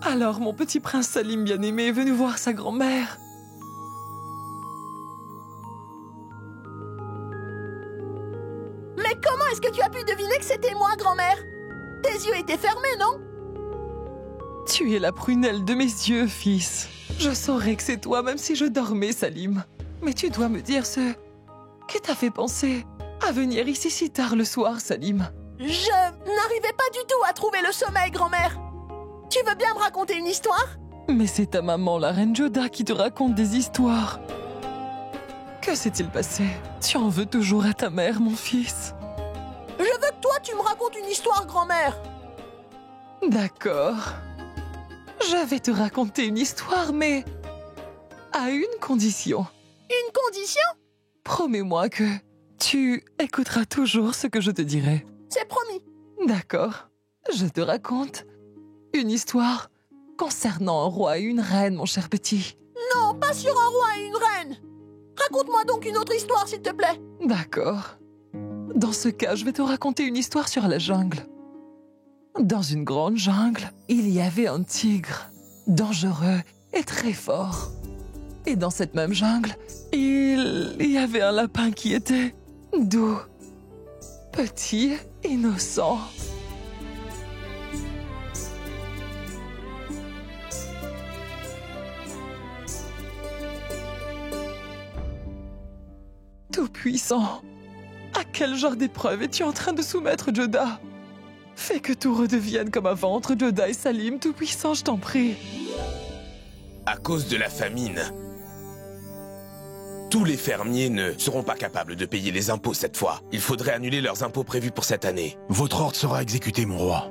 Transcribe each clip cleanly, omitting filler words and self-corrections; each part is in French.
Alors, mon petit prince Salim bien-aimé est venu voir sa grand-mère. Mais comment est-ce que tu as pu deviner que c'était moi, grand-mère? Tes yeux étaient fermés, non? Tu es la prunelle de mes yeux, fils. Je saurais que c'est toi, même si je dormais, Salim. Mais tu dois me dire ce qui t'a fait penser à venir ici si tard le soir, Salim. Je n'arrivais pas du tout à trouver le sommeil, grand-mère. Tu veux bien me raconter une histoire? Mais c'est ta maman, la reine Joda, qui te raconte des histoires. Que s'est-il passé? Tu en veux toujours à ta mère, mon fils? Je veux que toi, tu me racontes une histoire, grand-mère. D'accord. Je vais te raconter une histoire, mais à une condition. Une condition? Promets-moi que tu écouteras toujours ce que je te dirai. C'est promis. D'accord. Je te raconte une histoire concernant un roi et une reine, mon cher petit. Non, pas sur un roi et une reine. Raconte-moi donc une autre histoire, s'il te plaît. D'accord. Dans ce cas, je vais te raconter une histoire sur la jungle. Dans une grande jungle, il y avait un tigre, dangereux et très fort. Et dans cette même jungle, il y avait un lapin qui était doux, petit, innocent. Tout-puissant, à quel genre d'épreuve es-tu en train de soumettre Joda? Fais que tout redevienne comme avant entre Joda et Salim, Tout-puissant, je t'en prie. À cause de la famine, tous les fermiers ne seront pas capables de payer les impôts cette fois. Il faudrait annuler leurs impôts prévus pour cette année. Votre ordre sera exécuté, mon roi.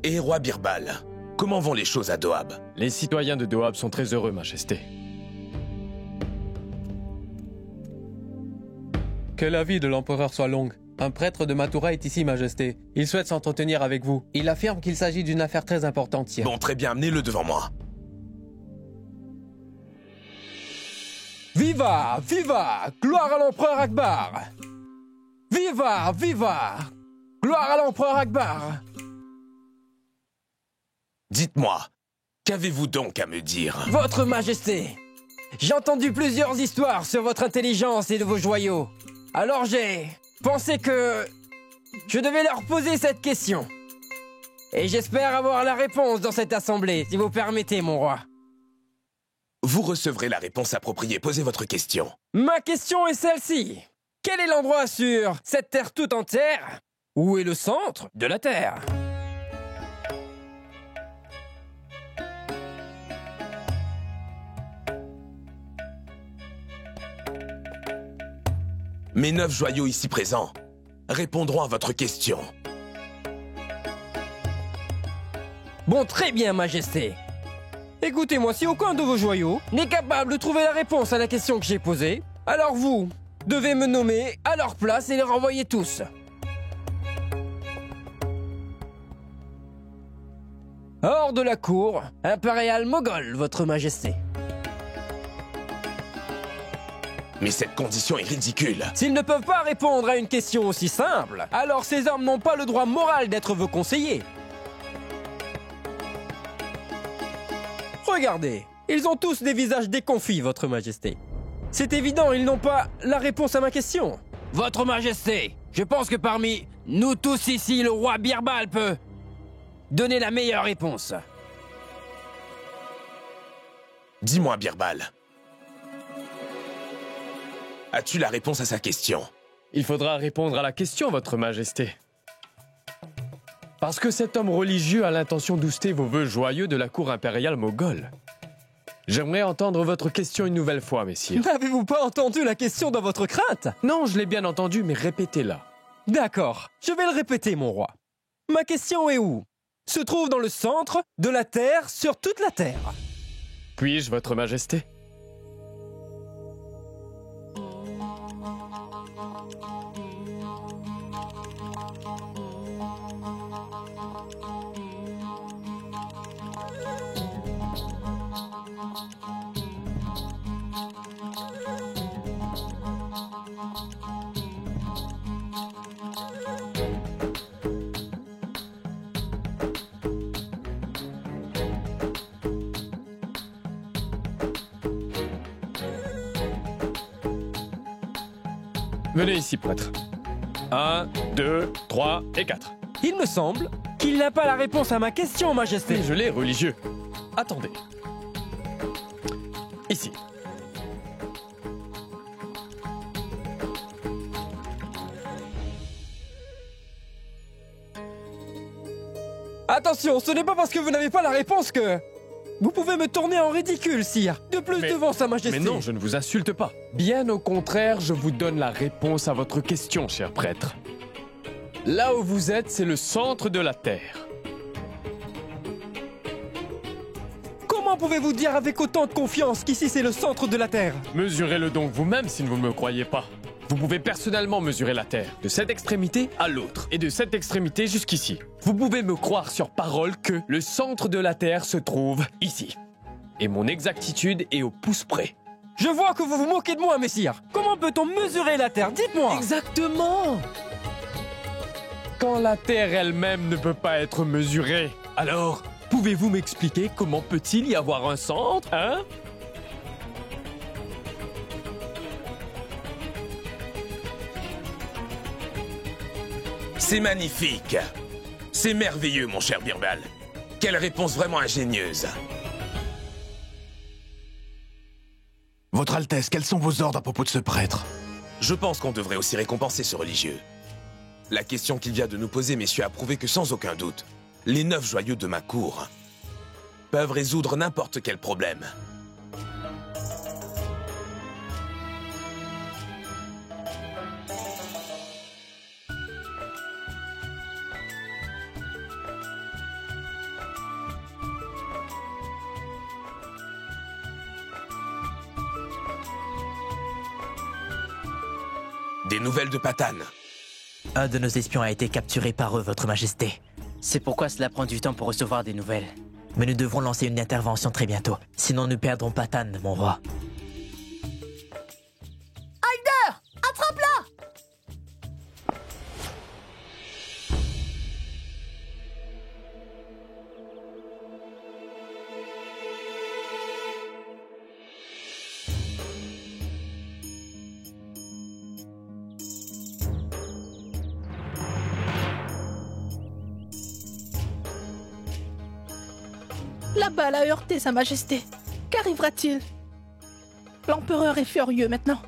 Et roi Birbal, comment vont les choses à Doab? Les citoyens de Doab sont très heureux, Majesté. Que la vie de l'empereur soit longue. Un prêtre de Mathura est ici, Majesté. Il souhaite s'entretenir avec vous. Il affirme qu'il s'agit d'une affaire très importante, sire. Bon, très bien, amenez-le devant moi. Viva! Viva! Gloire à l'empereur Akbar! Viva! Viva! Gloire à l'empereur Akbar! Dites-moi, qu'avez-vous donc à me dire? Votre Majesté, j'ai entendu plusieurs histoires sur votre intelligence et de vos joyaux. Alors j'ai pensé que je devais leur poser cette question. Et j'espère avoir la réponse dans cette assemblée, si vous permettez, mon roi. Vous recevrez la réponse appropriée. Posez votre question. Ma question est celle-ci. Quel est l'endroit sur cette terre tout entière où est le centre de la Terre? Mes 9 joyaux ici présents répondront à votre question. Bon, très bien, Majesté. Écoutez-moi, si aucun de vos joyaux n'est capable de trouver la réponse à la question que j'ai posée, alors vous devez me nommer à leur place et les renvoyer tous. Hors de la cour impériale moghole, votre Majesté. Mais cette condition est ridicule. S'ils ne peuvent pas répondre à une question aussi simple, alors ces hommes n'ont pas le droit moral d'être vos conseillers. Regardez, ils ont tous des visages déconfits, votre Majesté. C'est évident, ils n'ont pas la réponse à ma question. Votre Majesté, je pense que parmi nous tous ici, le roi Birbal peut donner la meilleure réponse. Dis-moi, Birbal. As-tu la réponse à sa question? Il faudra répondre à la question, votre Majesté. Parce que cet homme religieux a l'intention d'ouster vos vœux joyeux de la cour impériale moghole. J'aimerais entendre votre question une nouvelle fois, messire. N'avez-vous pas entendu la question dans votre crainte? Non, je l'ai bien entendu, mais répétez-la. D'accord, je vais le répéter, mon roi. Ma question est où? Se trouve dans le centre de la Terre, sur toute la Terre. Puis-je, votre Majesté? Venez ici, prêtre. 1, 2, 3 et 4. Il me semble qu'il n'a pas la réponse à ma question, Majesté. Mais je l'ai, religieux. Attendez. Ici. Attention, ce n'est pas parce que vous n'avez pas la réponse que... Vous pouvez me tourner en ridicule, sire. De plus devant Sa Majesté. Mais non, je ne vous insulte pas. Bien au contraire, je vous donne la réponse à votre question, cher prêtre. Là où vous êtes, c'est le centre de la Terre. Comment pouvez-vous dire avec autant de confiance qu'ici c'est le centre de la Terre? Mesurez-le donc vous-même si vous ne me croyez pas. Vous pouvez personnellement mesurer la Terre, de cette extrémité à l'autre, et de cette extrémité jusqu'ici. Vous pouvez me croire sur parole que le centre de la Terre se trouve ici. Et mon exactitude est au pouce près. Je vois que vous vous moquez de moi, messire. Comment peut-on mesurer la Terre? Dites-moi. Exactement! Quand la Terre elle-même ne peut pas être mesurée, alors pouvez-vous m'expliquer comment peut-il y avoir un centre, hein? C'est magnifique. C'est merveilleux, mon cher Birbal. Quelle réponse vraiment ingénieuse. Votre Altesse, quels sont vos ordres à propos de ce prêtre? Je pense qu'on devrait aussi récompenser ce religieux. La question qu'il vient de nous poser, messieurs, a prouvé que sans aucun doute, les 9 joyaux de ma cour peuvent résoudre n'importe quel problème. Des nouvelles de Patane. Un de nos espions a été capturé par eux, Votre Majesté. C'est pourquoi cela prend du temps pour recevoir des nouvelles. Mais nous devrons lancer une intervention très bientôt. Sinon nous perdrons Patane, mon roi. Hyder, attrape-la! La balle a heurté Sa Majesté. Qu'arrivera-t-il? L'empereur est furieux maintenant.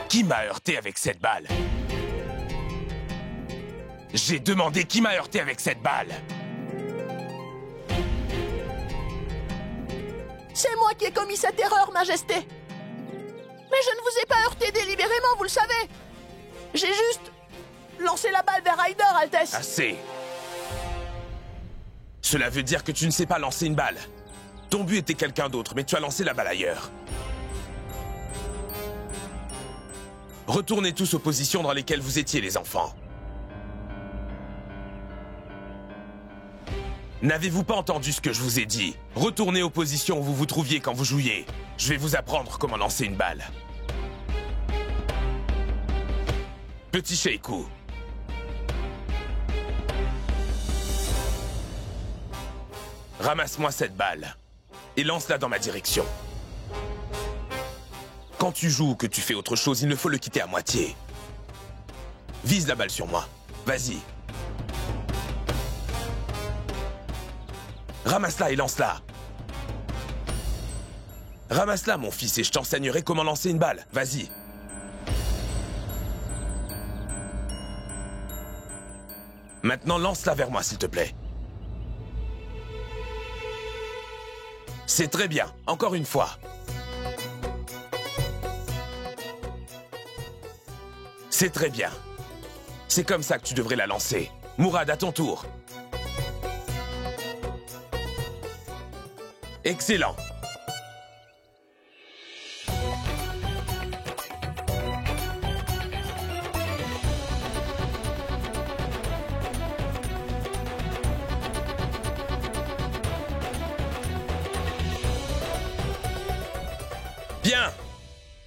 Qui m'a heurté avec cette balle? J'ai demandé qui m'a heurté avec cette balle. C'est moi qui ai commis cette erreur, Majesté. Mais je ne vous ai pas heurté délibérément, vous le savez. J'ai juste lancé la balle vers Hyder, Altesse. Assez. Cela veut dire que tu ne sais pas lancer une balle. Ton but était quelqu'un d'autre, mais tu as lancé la balle ailleurs. Retournez tous aux positions dans lesquelles vous étiez, les enfants. N'avez-vous pas entendu ce que je vous ai dit? Retournez aux positions où vous vous trouviez quand vous jouiez. Je vais vous apprendre comment lancer une balle. Petit Sheikou. Ramasse-moi cette balle et lance-la dans ma direction. Quand tu joues ou que tu fais autre chose, il ne faut le quitter à moitié. Vise la balle sur moi. Vas-y. Ramasse-la et lance-la. Ramasse-la, mon fils, et je t'enseignerai comment lancer une balle. Vas-y. Maintenant, lance-la vers moi, s'il te plaît. C'est très bien. Encore une fois. C'est très bien. C'est comme ça que tu devrais la lancer. Mourad, à ton tour. Excellent. Bien!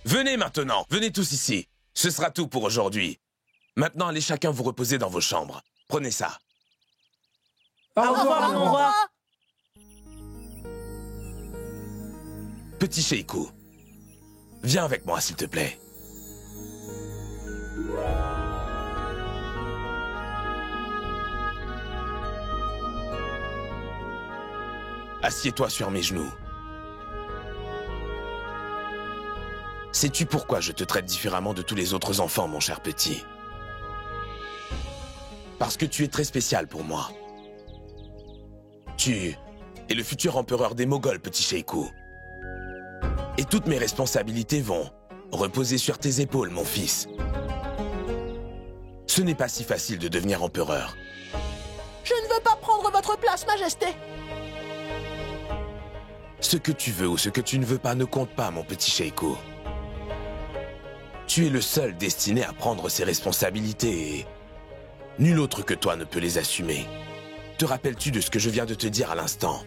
Venez maintenant, venez tous ici. Ce sera tout pour aujourd'hui. Maintenant, allez chacun vous reposer dans vos chambres. Prenez ça. Au revoir, mon roi. Petit Sheikou, viens avec moi, s'il te plaît. Assieds-toi sur mes genoux. Sais-tu pourquoi je te traite différemment de tous les autres enfants, mon cher petit? Parce que tu es très spécial pour moi. Tu es le futur empereur des Moghols, petit Sheikou. Et toutes mes responsabilités vont reposer sur tes épaules, mon fils. Ce n'est pas si facile de devenir empereur. Je ne veux pas prendre votre place, Majesté. Ce que tu veux ou ce que tu ne veux pas ne compte pas, mon petit Sheikou. Tu es le seul destiné à prendre ses responsabilités et nul autre que toi ne peut les assumer. Te rappelles-tu de ce que je viens de te dire à l'instant?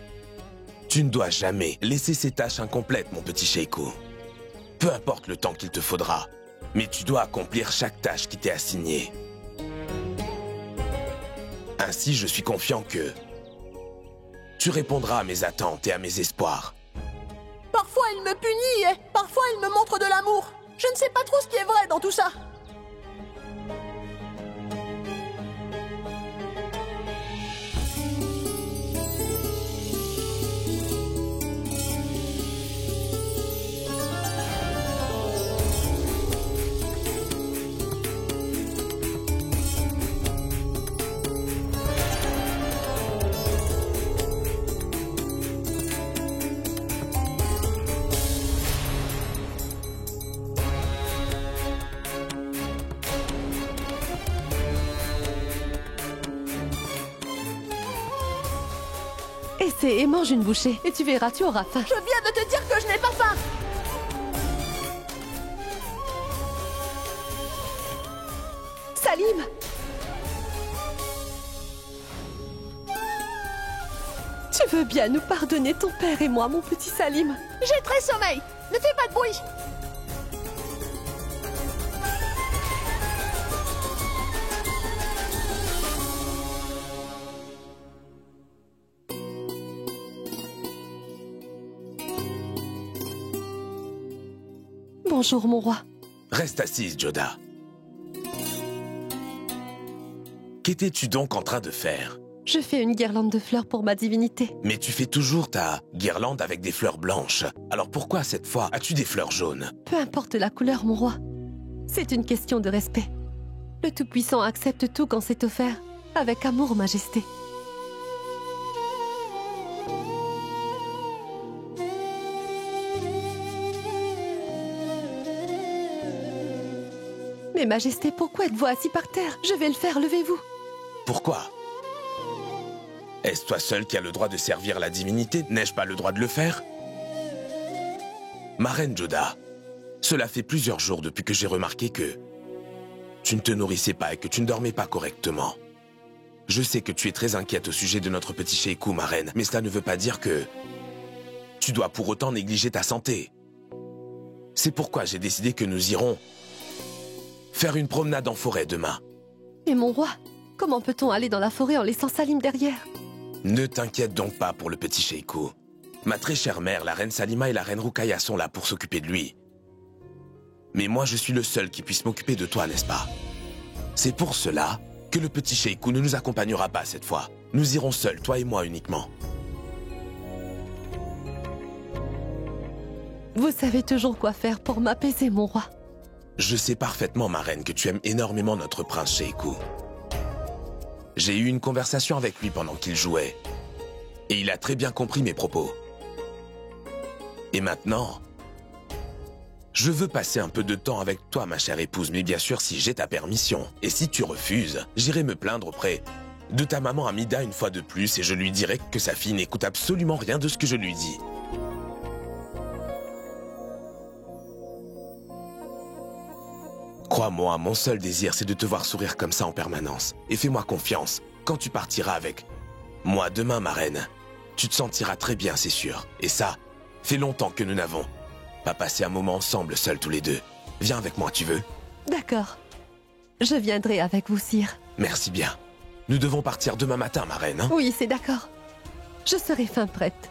Tu ne dois jamais laisser ces tâches incomplètes, mon petit Sheikou. Peu importe le temps qu'il te faudra, mais tu dois accomplir chaque tâche qui t'est assignée. Ainsi, je suis confiant que tu répondras à mes attentes et à mes espoirs. Parfois, il me punit et parfois, il me montre de l'amour. Je ne sais pas trop ce qui est vrai dans tout ça. Essaie et mange une bouchée, et tu verras, tu auras faim. Je viens de te dire que je n'ai pas faim. Salim! Tu veux bien nous pardonner, ton père et moi, mon petit Salim? J'ai très sommeil. Ne fais pas de bruit. Bonjour, mon roi. Reste assise, Joda. Qu'étais-tu donc en train de faire? Je fais une guirlande de fleurs pour ma divinité. Mais tu fais toujours ta guirlande avec des fleurs blanches. Alors pourquoi cette fois as-tu des fleurs jaunes? Peu importe la couleur, mon roi. C'est une question de respect. Le Tout-Puissant accepte tout quand c'est offert. Avec amour, Majesté. Mais Majesté, pourquoi êtes-vous assis par terre? Je vais le faire, levez-vous. Pourquoi? Est-ce toi seul qui as le droit de servir la divinité? N'ai-je pas le droit de le faire? Ma reine Joda, cela fait plusieurs jours depuis que j'ai remarqué que tu ne te nourrissais pas et que tu ne dormais pas correctement. Je sais que tu es très inquiète au sujet de notre petit Sheikou, ma reine, mais cela ne veut pas dire que tu dois pour autant négliger ta santé. C'est pourquoi j'ai décidé que nous irons faire une promenade en forêt demain. Mais mon roi, comment peut-on aller dans la forêt en laissant Salim derrière? Ne t'inquiète donc pas pour le petit Sheikou. Ma très chère mère, la reine Salima et la reine Rukaya sont là pour s'occuper de lui. Mais moi, je suis le seul qui puisse m'occuper de toi, n'est-ce pas? C'est pour cela que le petit Sheikou ne nous accompagnera pas cette fois. Nous irons seuls, toi et moi uniquement. Vous savez toujours quoi faire pour m'apaiser, mon roi. Je sais parfaitement, ma reine, que tu aimes énormément notre prince Sheikou. J'ai eu une conversation avec lui pendant qu'il jouait. Et il a très bien compris mes propos. Et maintenant, je veux passer un peu de temps avec toi, ma chère épouse, mais bien sûr si j'ai ta permission. Et si tu refuses, j'irai me plaindre auprès de ta maman Amida une fois de plus et je lui dirai que sa fille n'écoute absolument rien de ce que je lui dis. Crois-moi, mon seul désir, c'est de te voir sourire comme ça en permanence. Et fais-moi confiance, quand tu partiras avec moi demain, ma reine, tu te sentiras très bien, c'est sûr. Et ça, fait longtemps que nous n'avons pas passer un moment ensemble, seuls tous les deux. Viens avec moi, tu veux? D'accord. Je viendrai avec vous, sire. Merci bien. Nous devons partir demain matin, ma reine, hein? Oui, c'est d'accord. Je serai fin prête.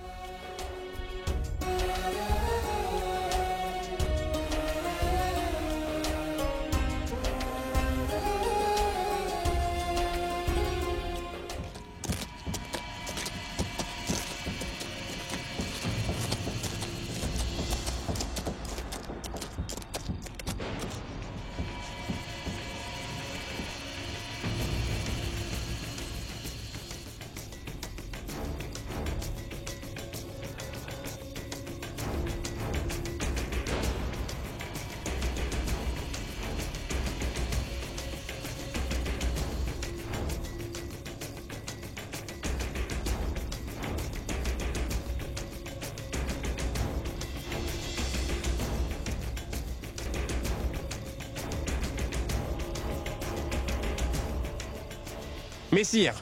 Messire,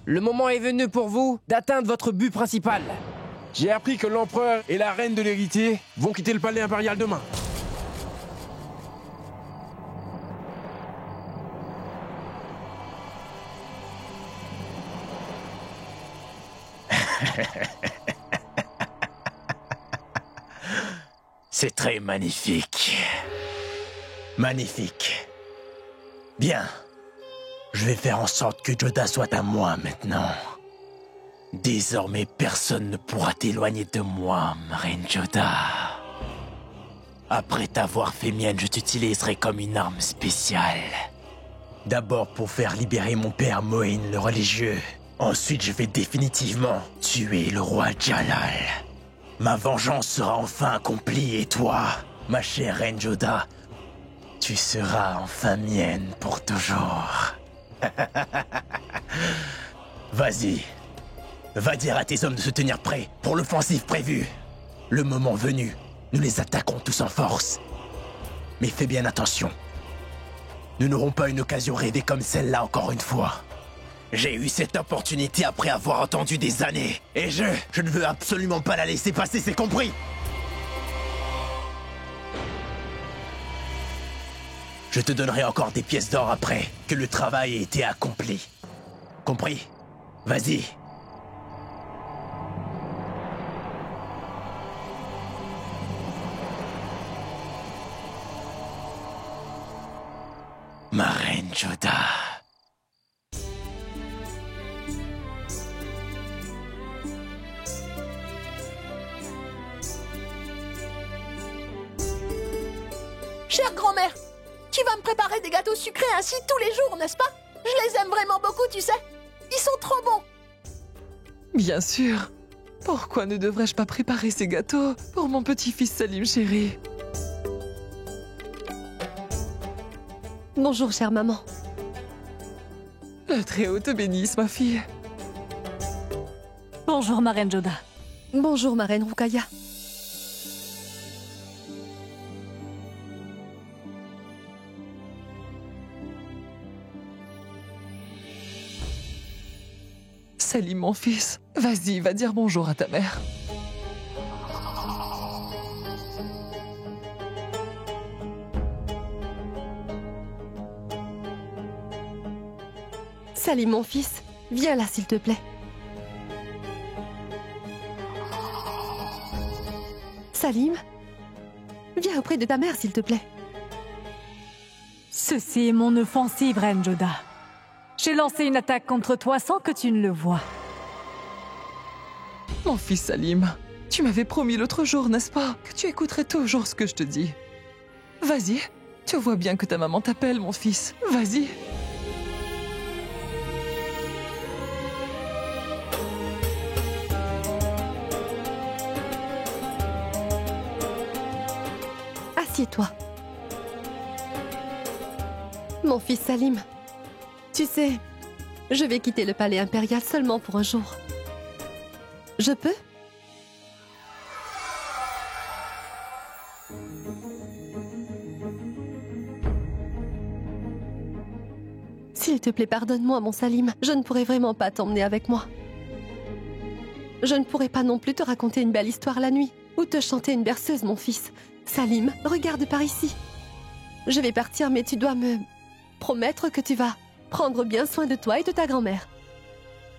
le moment est venu pour vous d'atteindre votre but principal. J'ai appris que l'empereur et la reine de l'héritier vont quitter le palais impérial demain. C'est très magnifique. Magnifique. Bien. Je vais faire en sorte que Joda soit à moi maintenant. Désormais, personne ne pourra t'éloigner de moi, ma reine Joda. Après t'avoir fait mienne, je t'utiliserai comme une arme spéciale. D'abord pour faire libérer mon père Mohin le religieux. Ensuite, je vais définitivement tuer le roi Jalal. Ma vengeance sera enfin accomplie et toi, ma chère reine Joda, tu seras enfin mienne pour toujours. Vas-y. Va dire à tes hommes de se tenir prêts pour l'offensive prévue. Le moment venu, nous les attaquons tous en force. Mais fais bien attention. Nous n'aurons pas une occasion rêvée comme celle-là encore une fois. J'ai eu cette opportunité après avoir attendu des années. Et je ne veux absolument pas la laisser passer, c'est compris? Je te donnerai encore des pièces d'or après que le travail ait été accompli. Compris? Vas-y. Ma reine Joda. Chère grand-mère, tu vas me préparer des gâteaux sucrés ainsi tous les jours, n'est-ce pas? Je les aime vraiment beaucoup, tu sais. Ils sont trop bons. Bien sûr. Pourquoi ne devrais-je pas préparer ces gâteaux pour mon petit-fils Salim chéri? Bonjour, chère maman. Le Très-Haut te bénisse, ma fille. Bonjour, ma reine Joda. Bonjour, ma reine Rukaya. Salim, mon fils. Vas-y, va dire bonjour à ta mère. Salim, mon fils. Viens là, s'il te plaît. Salim, viens auprès de ta mère, s'il te plaît. Ceci est mon offensive, reine Joda. J'ai lancé une attaque contre toi sans que tu ne le vois. Mon fils Salim, tu m'avais promis l'autre jour, n'est-ce pas, que tu écouterais toujours ce que je te dis. Vas-y, tu vois bien que ta maman t'appelle, mon fils. Vas-y. Assieds-toi. Mon fils Salim, tu sais, je vais quitter le palais impérial seulement pour un jour. Je peux? S'il te plaît, pardonne-moi, mon Salim. Je ne pourrai vraiment pas t'emmener avec moi. Je ne pourrai pas non plus te raconter une belle histoire la nuit. ou te chanter une berceuse, mon fils. Salim, regarde par ici. Je vais partir, mais tu dois me promettre que tu vas prendre bien soin de toi et de ta grand-mère.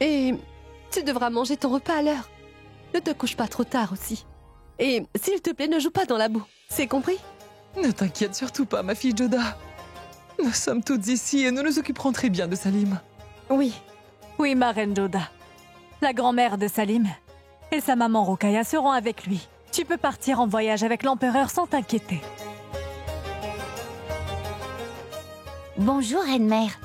Et tu devras manger ton repas à l'heure. Ne te couche pas trop tard aussi. Et s'il te plaît, ne joue pas dans la boue. C'est compris? Ne t'inquiète surtout pas, ma fille Joda. Nous sommes toutes ici et nous nous occuperons très bien de Salim. Oui. Oui, ma reine Joda. La grand-mère de Salim et sa maman Rokaya seront avec lui. Tu peux partir en voyage avec l'empereur sans t'inquiéter. Bonjour, reine-mère.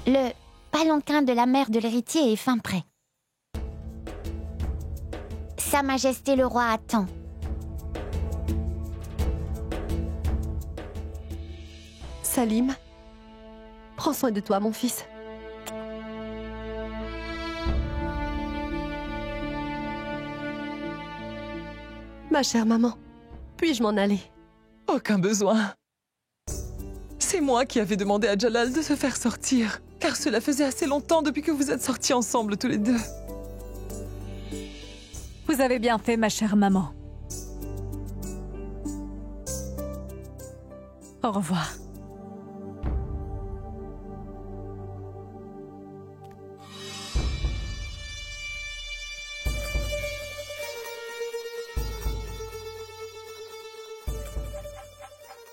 Le palanquin de la mère de l'héritier est fin prêt. Sa Majesté le roi attend. Salim, prends soin de toi, mon fils. Ma chère maman, puis-je m'en aller? Aucun besoin. C'est moi qui avais demandé à Jalal de se faire sortir, car cela faisait assez longtemps depuis que vous êtes sortis ensemble tous les deux. Vous avez bien fait, ma chère maman. Au revoir.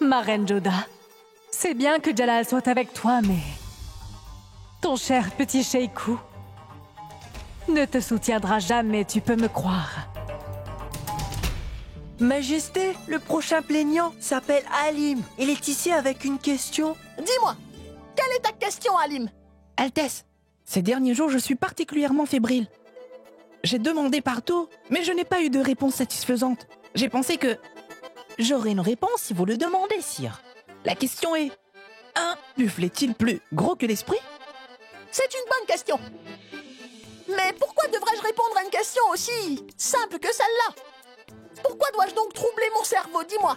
Ma reine Joda, c'est bien que Jalal soit avec toi, mais ton cher petit Sheikhu ne te soutiendra jamais, tu peux me croire. Majesté, le prochain plaignant s'appelle Halim. Il est ici avec une question. Dis-moi, quelle est ta question, Halim? Altesse, ces derniers jours, je suis particulièrement fébrile. J'ai demandé partout, mais je n'ai pas eu de réponse satisfaisante. J'ai pensé que j'aurai une réponse si vous le demandez, sire. La question est, un buffle est-il plus gros que l'esprit? C'est une bonne question. Mais pourquoi devrais-je répondre à une question aussi simple que celle-là? Pourquoi dois-je donc troubler mon cerveau, dis-moi?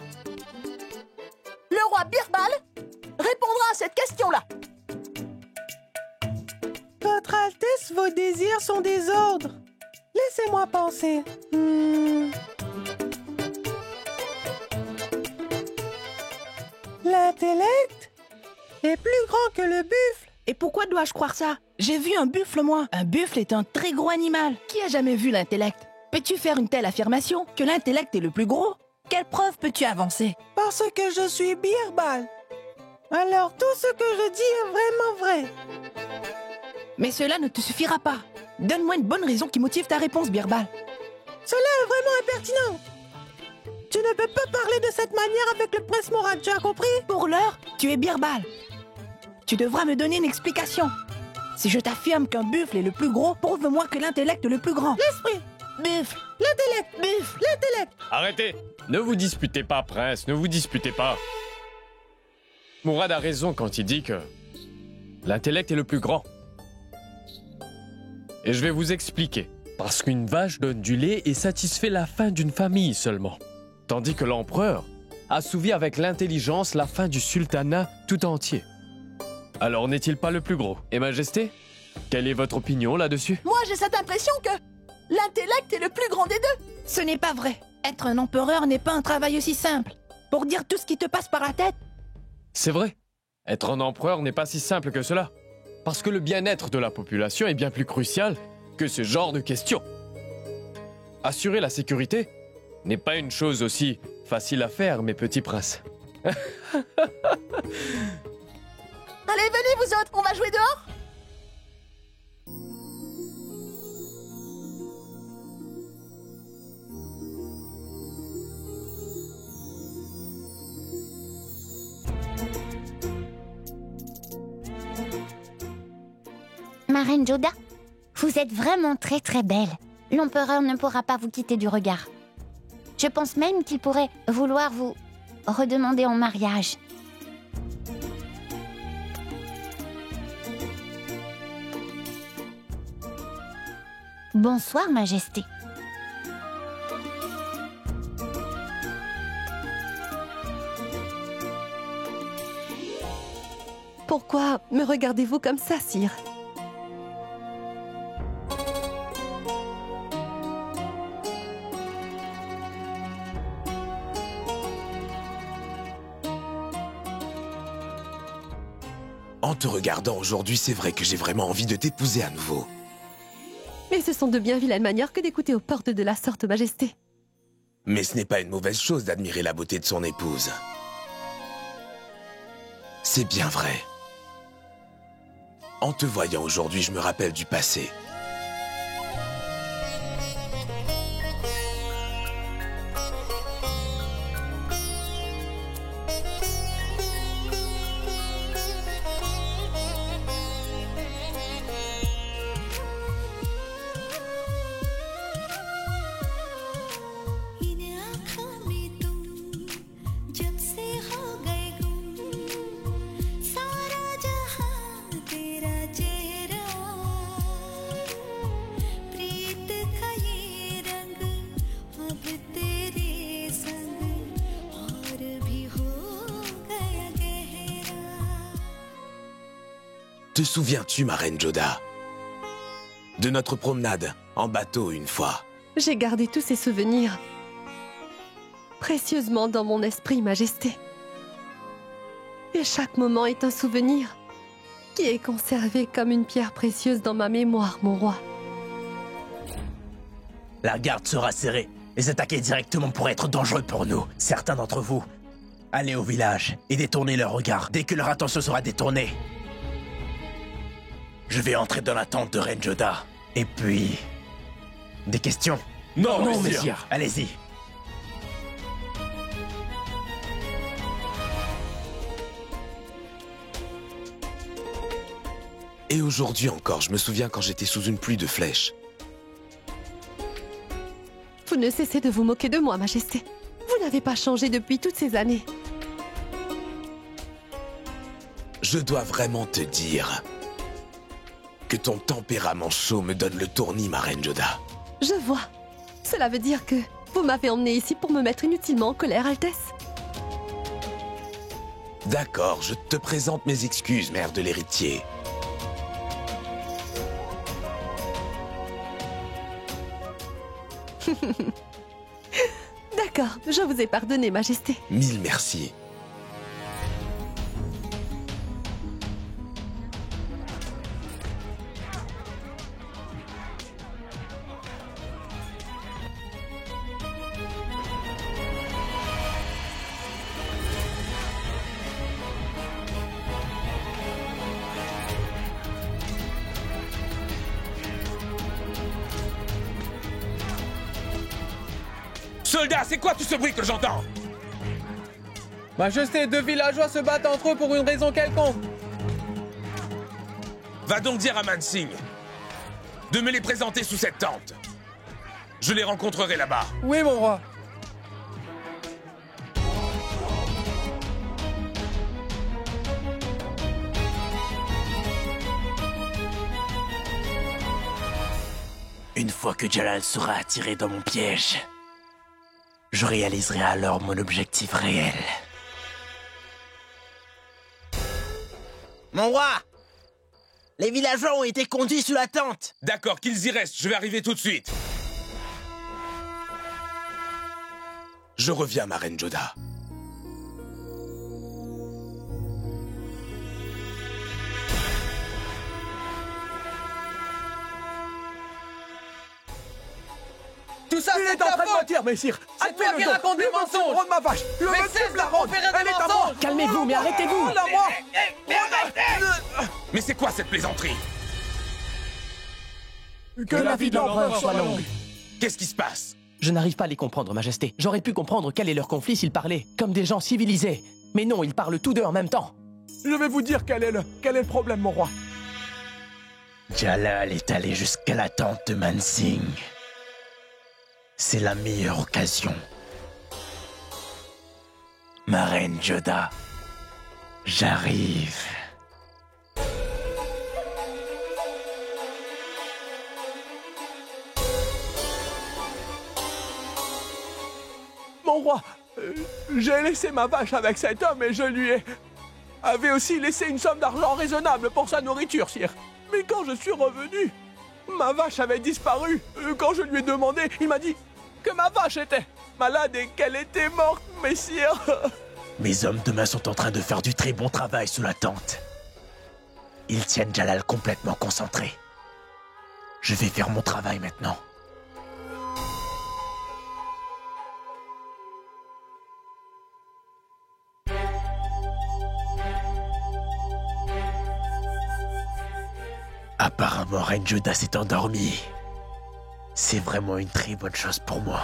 Le roi Birbal répondra à cette question-là. Votre Altesse, vos désirs sont des ordres. Laissez-moi penser. L'intellect est plus grand que le buffle. Et pourquoi dois-je croire ça? J'ai vu un buffle, moi. Un buffle est un très gros animal. Qui a jamais vu l'intellect? Peux-tu faire une telle affirmation, que l'intellect est le plus gros? Quelle preuve peux-tu avancer? Parce que je suis Birbal. Alors tout ce que je dis est vraiment vrai. Mais cela ne te suffira pas. Donne-moi une bonne raison qui motive ta réponse, Birbal. Cela est vraiment impertinent. Tu ne peux pas parler de cette manière avec le prince Morad, tu as compris? Pour l'heure, tu es Birbal. Tu devras me donner une explication. Si je t'affirme qu'un buffle est le plus gros, prouve-moi que l'intellect est le plus grand. L'esprit. Buffle. L'intellect. Buffle. L'intellect. Arrêtez! Ne vous disputez pas, prince, ne vous disputez pas. Mourad a raison quand il dit que l'intellect est le plus grand. Et je vais vous expliquer. Parce qu'une vache donne du lait et satisfait la faim d'une famille seulement. Tandis que l'empereur assouvit avec l'intelligence la faim du sultanat tout entier. Alors n'est-il pas le plus gros? Et Majesté, quelle est votre opinion là-dessus? Moi, j'ai cette impression que l'intellect est le plus grand des deux. Ce n'est pas vrai. Être un empereur n'est pas un travail aussi simple. Pour dire tout ce qui te passe par la tête. C'est vrai. Être un empereur n'est pas si simple que cela. Parce que le bien-être de la population est bien plus crucial que ce genre de questions. Assurer la sécurité n'est pas une chose aussi facile à faire, mes petits princes. Allez, venez vous autres, on va jouer dehors? Ma reine Joda, vous êtes vraiment très très belle. L'empereur ne pourra pas vous quitter du regard. Je pense même qu'il pourrait vouloir vous redemander en mariage. Bonsoir, Majesté. Pourquoi me regardez-vous comme ça, sire? En te regardant aujourd'hui, c'est vrai que j'ai vraiment envie de t'épouser à nouveau. Mais ce sont de bien vilaines manières que d'écouter aux portes de la sorte, Majesté. Mais ce n'est pas une mauvaise chose d'admirer la beauté de son épouse. C'est bien vrai. En te voyant aujourd'hui, je me rappelle du passé. Te souviens-tu, ma reine Joda, de notre promenade en bateau une fois? J'ai gardé tous ces souvenirs précieusement dans mon esprit, Majesté. Et chaque moment est un souvenir qui est conservé comme une pierre précieuse dans ma mémoire, mon roi. La garde sera serrée. Les attaquer directement pourrait être dangereux pour nous. Certains d'entre vous, allez au village et détournez leur regard dès que leur attention sera détournée. Je vais entrer dans la tente de Reine Joda. Et puis... Des questions? Non, messire. Allez-y. Et aujourd'hui encore, je me souviens quand j'étais sous une pluie de flèches. Vous ne cessez de vous moquer de moi, Majesté. Vous n'avez pas changé depuis toutes ces années. Je dois vraiment te dire que ton tempérament chaud me donne le tournis, ma reine Joda. Je vois. Cela veut dire que vous m'avez emmené ici pour me mettre inutilement en colère, Altesse. D'accord, je te présente mes excuses, mère de l'héritier. D'accord, je vous ai pardonné, Majesté. Mille merci. Soldats, c'est quoi tout ce bruit que j'entends? Majesté, deux villageois se battent entre eux pour une raison quelconque. Va donc dire à Mansingh de me les présenter sous cette tente. Je les rencontrerai là-bas. Oui, mon roi. Une fois que Jalal sera attiré dans mon piège, je réaliserai alors mon objectif réel. Mon roi! Les villageois ont été conduits sous la tente! D'accord, qu'ils y restent, je vais arriver tout de suite. Je reviens, ma reine Joda. Tout ça, Il est en train de mentir, messire. C'est toi qui raconte des mensonges. De ma vache. Le Mais monsieur cesse me la de rende. proférer des Elle est à moi. mensonges. Calmez-vous, mais arrêtez-vous. Elle est à moi. Mais c'est quoi cette plaisanterie? Que la vie de l'empereur soit longue. Qu'est-ce qui se passe? Je n'arrive pas à les comprendre, Majesté. J'aurais pu comprendre quel est leur conflit s'ils parlaient, comme des gens civilisés. Mais non, ils parlent tous deux en même temps. Je vais vous dire quel est le problème, mon roi. Jalal est allé jusqu'à la tente de Mansingh. C'est la meilleure occasion. Ma reine Joda, j'arrive. Mon roi, j'ai laissé ma vache avec cet homme et je lui avais aussi laissé une somme d'argent raisonnable pour sa nourriture, sire. Mais quand je suis revenu, ma vache avait disparu. Quand je lui ai demandé, il m'a dit que ma vache était malade et qu'elle était morte, messire. Mes hommes de main sont en train de faire du très bon travail sous la tente. Ils tiennent Jalal complètement concentré. Je vais faire mon travail maintenant. Apparemment, Reine Joda s'est endormie. C'est vraiment une très bonne chose pour moi.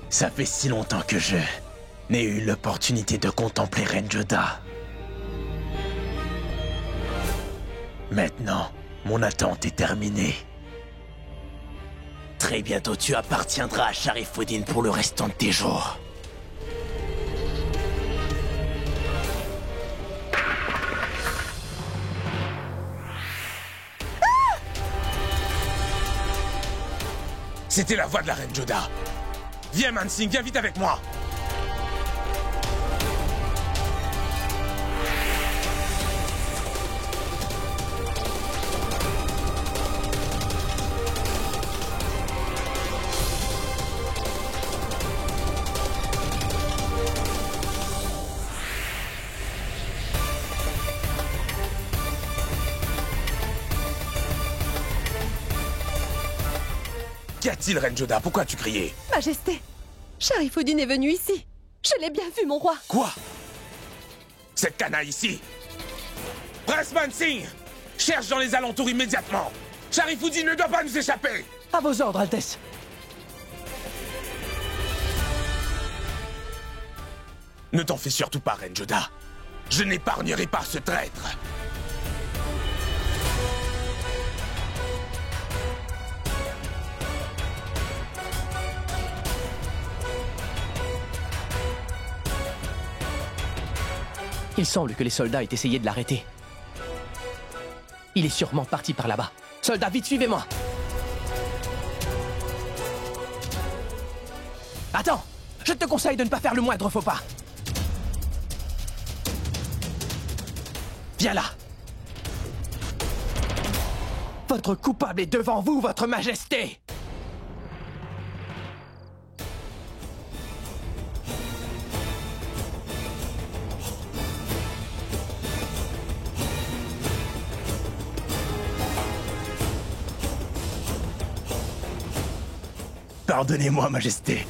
Ça fait si longtemps que je n'ai eu l'opportunité de contempler Reine Joda. Maintenant, mon attente est terminée. Très bientôt, tu appartiendras à Sharifuddin pour le restant de tes jours. C'était la voix de la Reine Joda. Viens, Mansingh, viens vite avec moi. Qu'y a-t-il, Reine Joda? Pourquoi tu criais? Majesté, Sharifuddin est venu ici. Je l'ai bien vu, mon roi. Quoi? Cette canaille ici? Prince Mansingh, cherche dans les alentours immédiatement. Sharifuddin ne doit pas nous échapper. À vos ordres, Altesse. Ne t'en fais surtout pas, Reine Joda. Je n'épargnerai pas ce traître. Il semble que les soldats aient essayé de l'arrêter. Il est sûrement parti par là-bas. Soldats, vite, suivez-moi! Attends! Je te conseille de ne pas faire le moindre faux pas. Viens là! Votre coupable est devant vous, votre majesté! Pardonnez-moi, Majesté.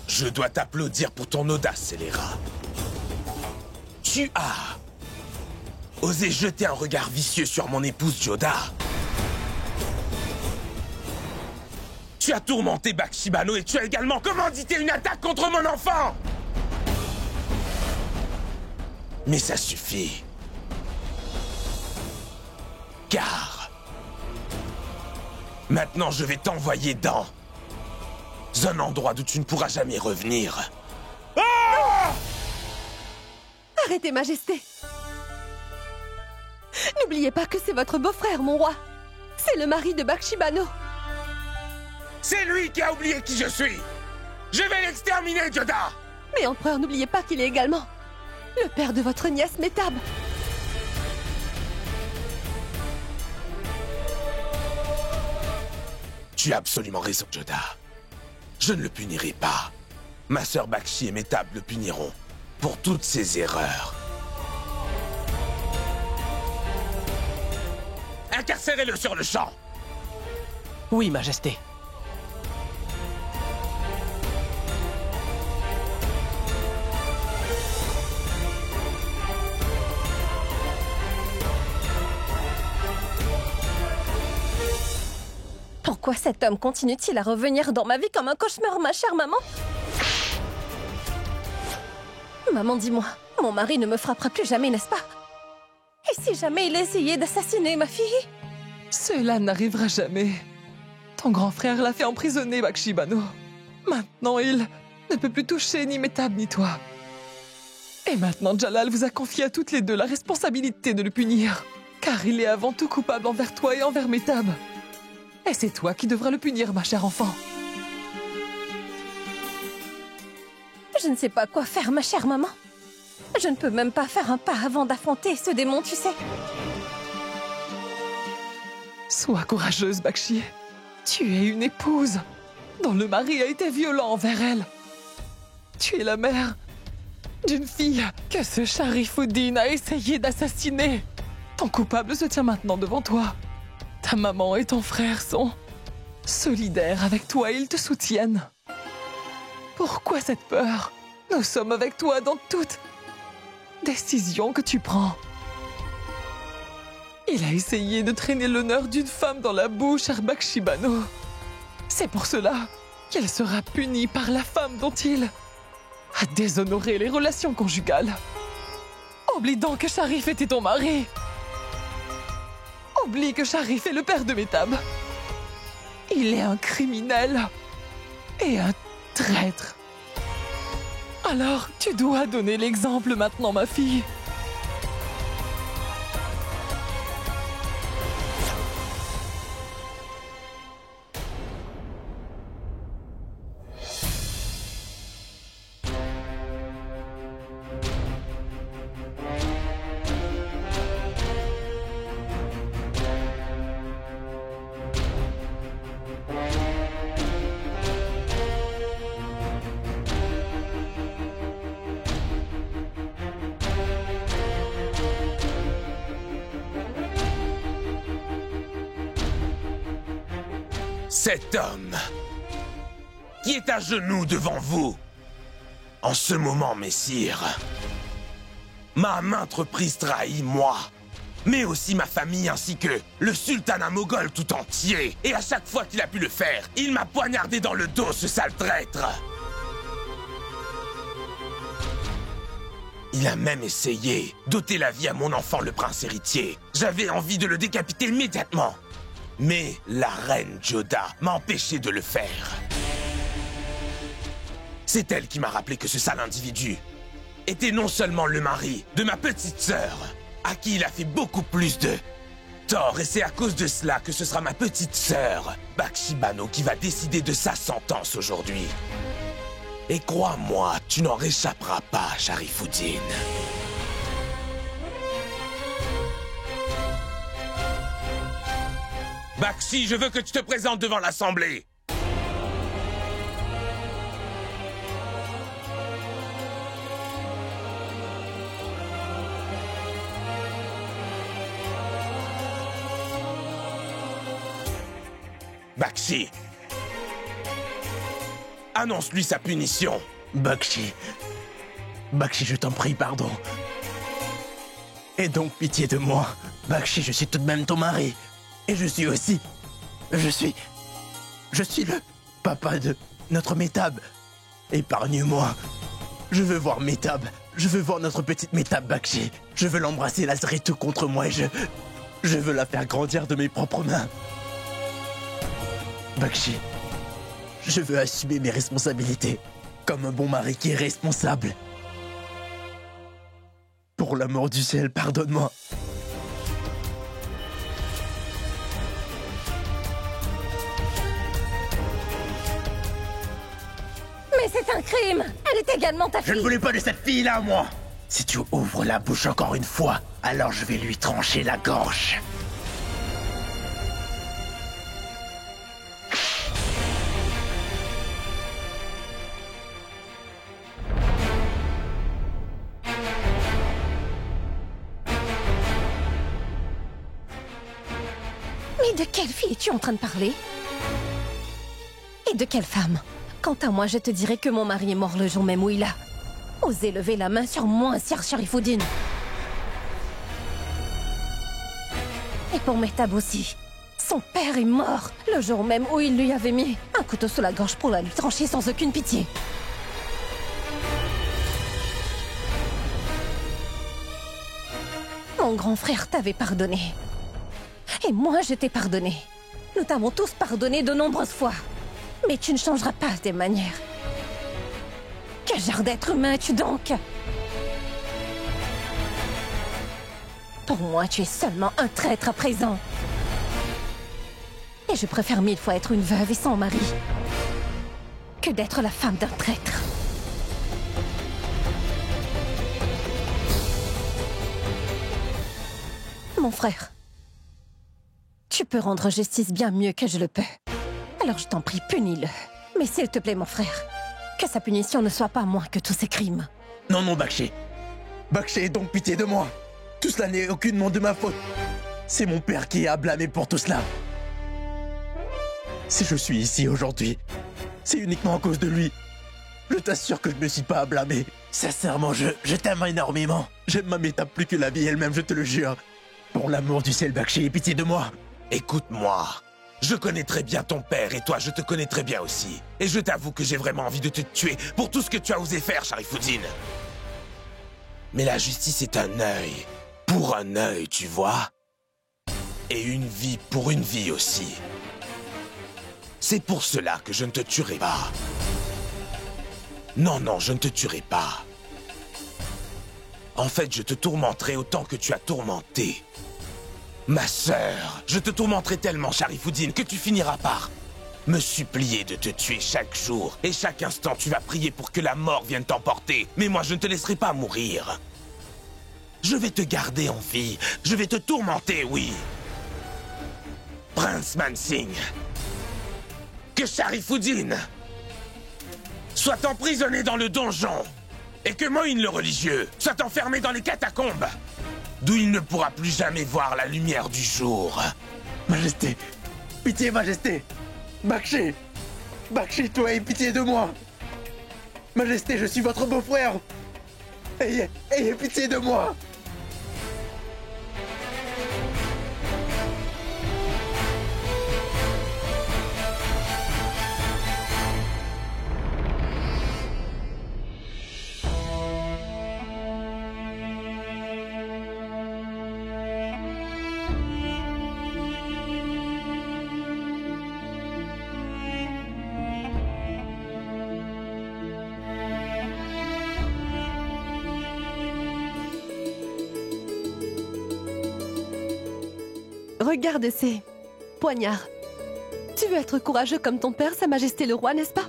Je dois t'applaudir pour ton audace, scélérat. Tu as osé jeter un regard vicieux sur mon épouse Joda. Tu as tourmenté Bakshibano et tu as également commandité une attaque contre mon enfant. Mais ça suffit. Car maintenant je vais t'envoyer dans un endroit d'où tu ne pourras jamais revenir. Ah! Arrêtez, Majesté. N'oubliez pas que c'est votre beau-frère, mon roi. C'est le mari de Bakshibano. C'est lui qui a oublié qui je suis. Je vais l'exterminer, Joda. Mais empereur, n'oubliez pas qu'il est également le père de votre nièce Metab. Tu as absolument raison, Joda. Je ne le punirai pas. Ma sœur Bakshi et Metab le puniront pour toutes ses erreurs. Incarcérez-le sur le champ. Oui, Majesté. Pourquoi cet homme continue-t-il à revenir dans ma vie comme un cauchemar, ma chère maman? Maman, dis-moi, mon mari ne me frappera plus jamais, n'est-ce pas? Et si jamais il essayait d'assassiner ma fille? Cela n'arrivera jamais. Ton grand frère l'a fait emprisonner, Bakshi Bano. Maintenant, il ne peut plus toucher ni Metab ni toi. Et maintenant, Jalal vous a confié à toutes les deux la responsabilité de le punir. Car il est avant tout coupable envers toi et envers Metab. Et c'est toi qui devras le punir, ma chère enfant. Je ne sais pas quoi faire, ma chère maman. Je ne peux même pas faire un pas avant d'affronter ce démon, tu sais. Sois courageuse, Bakshi. Tu es une épouse dont le mari a été violent envers elle. Tu es la mère d'une fille que ce Sharifuddin a essayé d'assassiner. Ton coupable se tient maintenant devant toi. Ta maman et ton frère sont solidaires avec toi, ils te soutiennent. Pourquoi cette peur? Nous sommes avec toi dans toute décision que tu prends. Il a essayé de traîner l'honneur d'une femme dans la boue, cher Bakshi Bano. C'est pour cela qu'elle sera punie par la femme dont il a déshonoré les relations conjugales. Oublie donc que Sharif était ton mari. Oublie que Sharif est le père de Metab. Il est un criminel et un traître. Alors, tu dois donner l'exemple maintenant, ma fille. Cet homme qui est à genoux devant vous, en ce moment, messire, m'a maintes reprises trahi, moi, mais aussi ma famille ainsi que le sultanat moghol tout entier. Et à chaque fois qu'il a pu le faire, il m'a poignardé dans le dos, ce sale traître. Il a même essayé d'ôter la vie à mon enfant, le prince héritier. J'avais envie de le décapiter immédiatement. Mais la reine Joda m'a empêché de le faire. C'est elle qui m'a rappelé que ce sale individu était non seulement le mari de ma petite sœur, à qui il a fait beaucoup plus de tort, et c'est à cause de cela que ce sera ma petite sœur, Bakshi Bano, qui va décider de sa sentence aujourd'hui. Et crois-moi, tu n'en réchapperas pas, Sharifuddin. Bakshi, je veux que tu te présentes devant l'Assemblée. Bakshi. Annonce-lui sa punition. Bakshi. Bakshi, je t'en prie, pardon. Aie donc pitié de moi. Bakshi, je suis tout de même ton mari. Et je suis aussi... Je suis le papa de notre Metab. Épargne-moi. Je veux voir Metab. Je veux voir notre petite Metab, Bakshi. Je veux l'embrasser, la serrer tout contre moi et je veux la faire grandir de mes propres mains. Bakshi, je veux assumer mes responsabilités. Comme un bon mari qui est responsable. Pour l'amour du ciel, pardonne-moi. Mais c'est un crime! Elle est également ta fille! Je ne voulais pas de cette fille-là, moi! Si tu ouvres la bouche encore une fois, alors je vais lui trancher la gorge. Mais de quelle fille es-tu en train de parler? Et de quelle femme? Quant à moi, je te dirais que mon mari est mort le jour même où il a osé lever la main sur moi, Sir Sharifuddin. Et pour Metab aussi. Son père est mort le jour même où il lui avait mis un couteau sous la gorge pour la lui trancher sans aucune pitié. Mon grand frère t'avait pardonné. Et moi, je t'ai pardonné. Nous t'avons tous pardonné de nombreuses fois. Mais tu ne changeras pas tes manières. Quel genre d'être humain es-tu donc? Pour moi, tu es seulement un traître à présent. Et je préfère 1000 fois être une veuve et sans mari que d'être la femme d'un traître. Mon frère, tu peux rendre justice bien mieux que je le peux. Alors je t'en prie, punis-le. Mais s'il te plaît, mon frère, que sa punition ne soit pas moins que tous ses crimes. Non, non, Bakché. Bakché, aie donc pitié de moi. Tout cela n'est aucunement de ma faute. C'est mon père qui est à blâmer pour tout cela. Si je suis ici aujourd'hui, c'est uniquement à cause de lui. Je t'assure que je ne me suis pas à blâmer. Sincèrement, je t'aime énormément. J'aime ma métape plus que la vie elle-même, je te le jure. Pour l'amour du ciel, Bakché, aie pitié de moi. Écoute-moi. Je connais très bien ton père et toi, je te connais très bien aussi. Et je t'avoue que j'ai vraiment envie de te tuer pour tout ce que tu as osé faire, Sharifuddin. Mais la justice est un œil pour un œil, tu vois. Et une vie pour une vie aussi. C'est pour cela que je ne te tuerai pas. Non, non, je ne te tuerai pas. En fait, je te tourmenterai autant que tu as tourmenté ma sœur. Je te tourmenterai tellement, Sharifuddin, que tu finiras par me supplier de te tuer chaque jour. Et chaque instant, tu vas prier pour que la mort vienne t'emporter. Mais moi, je ne te laisserai pas mourir. Je vais te garder en vie. Je vais te tourmenter, oui. Prince Mansingh. Que Sharifuddin soit emprisonné dans le donjon. Et que Mohin le religieux soit enfermé dans les catacombes, d'où il ne pourra plus jamais voir la lumière du jour. Majesté, pitié, Majesté. Bakché, Bakché, toi, aie pitié de moi. Majesté, je suis votre beau-frère. Ayez pitié de moi. Regarde ces poignards. Tu veux être courageux comme ton père, Sa Majesté le Roi, n'est-ce pas?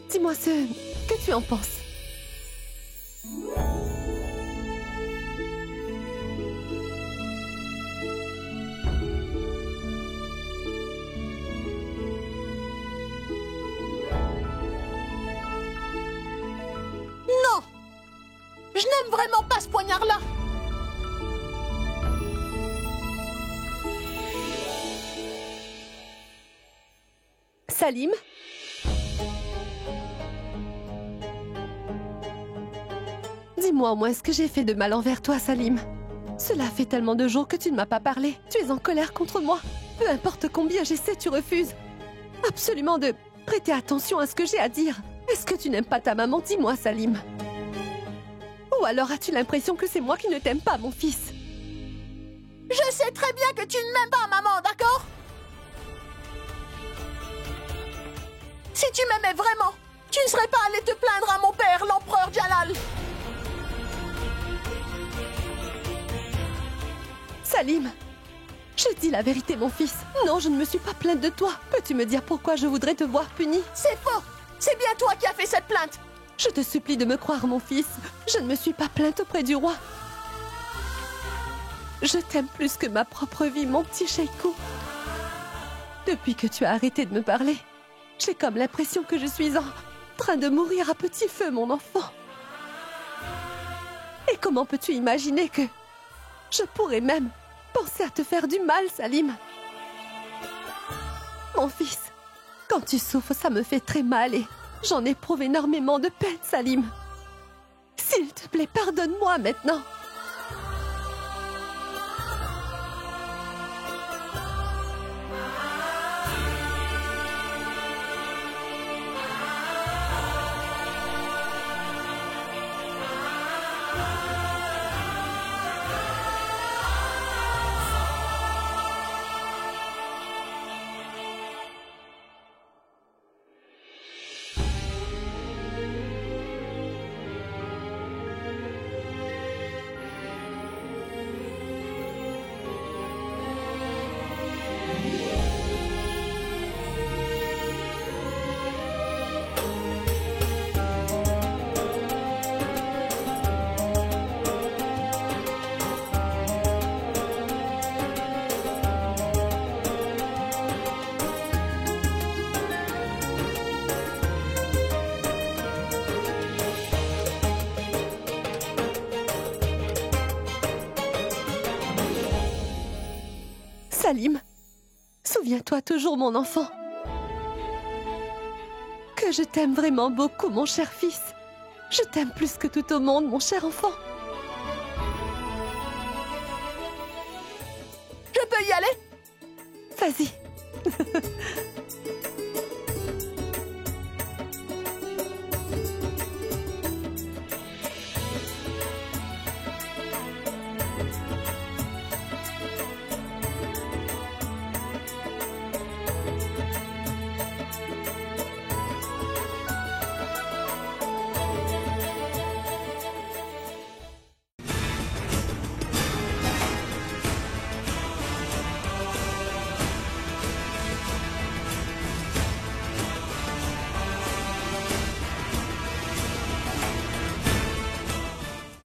Dis-moi ce que tu en penses. Non! Je n'aime vraiment pas ce poignard-là! Salim? Dis-moi au moins ce que j'ai fait de mal envers toi, Salim. Cela fait tellement de jours que tu ne m'as pas parlé. Tu es en colère contre moi. Peu importe combien j'essaie, tu refuses. Absolument de prêter attention à ce que j'ai à dire. Est-ce que tu n'aimes pas ta maman? Dis-moi, Salim. Ou alors as-tu l'impression que c'est moi qui ne t'aime pas, mon fils? Je sais très bien que tu ne m'aimes pas, maman, d'accord? Si tu m'aimais vraiment, tu ne serais pas allé te plaindre à mon père, l'empereur Jalal. Salim, je dis la vérité, mon fils. Non, je ne me suis pas plainte de toi. Peux-tu me dire pourquoi je voudrais te voir puni? C'est faux. C'est bien toi qui as fait cette plainte. Je te supplie de me croire, mon fils. Je ne me suis pas plainte auprès du roi. Je t'aime plus que ma propre vie, mon petit Sheikou. Depuis que tu as arrêté de me parler, j'ai comme l'impression que je suis en train de mourir à petit feu, mon enfant. Et comment peux-tu imaginer que je pourrais même penser à te faire du mal, Salim? Mon fils, quand tu souffres, ça me fait très mal et j'en éprouve énormément de peine, Salim. S'il te plaît, pardonne-moi maintenant. Salim, souviens-toi toujours, mon enfant, que je t'aime vraiment beaucoup, mon cher fils. Je t'aime plus que tout au monde, mon cher enfant. Je peux y aller? Vas-y.